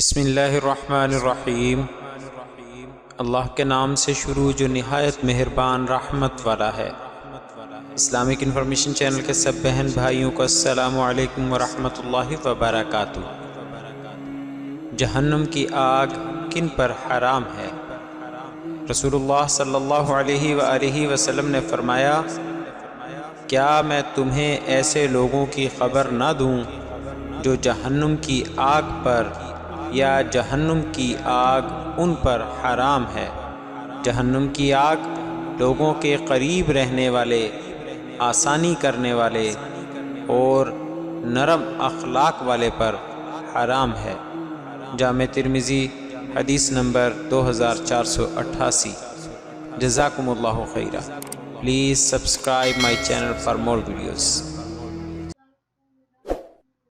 بسم اللہ الرحمن الرحیم۔ اللہ کے نام سے شروع جو نہایت مہربان رحمت والا ہے۔ اسلامک انفارمیشن چینل کے سب بہن بھائیوں کو السلام علیکم ورحمۃ اللہ وبرکاتہ۔ جہنم کی آگ کن پر حرام ہے؟ رسول اللہ صلی اللہ علیہ وآلہ وسلم نے فرمایا، کیا میں تمہیں ایسے لوگوں کی خبر نہ دوں جو جہنم کی آگ پر یا جہنم کی آگ ان پر حرام ہے۔ جہنم کی آگ لوگوں کے قریب رہنے والے، آسانی کرنے والے اور نرم اخلاق والے پر حرام ہے۔ جامع ترمذی حدیث نمبر 2488۔ جزاکم اللہ خیرہ۔ Please subscribe my channel for more videos.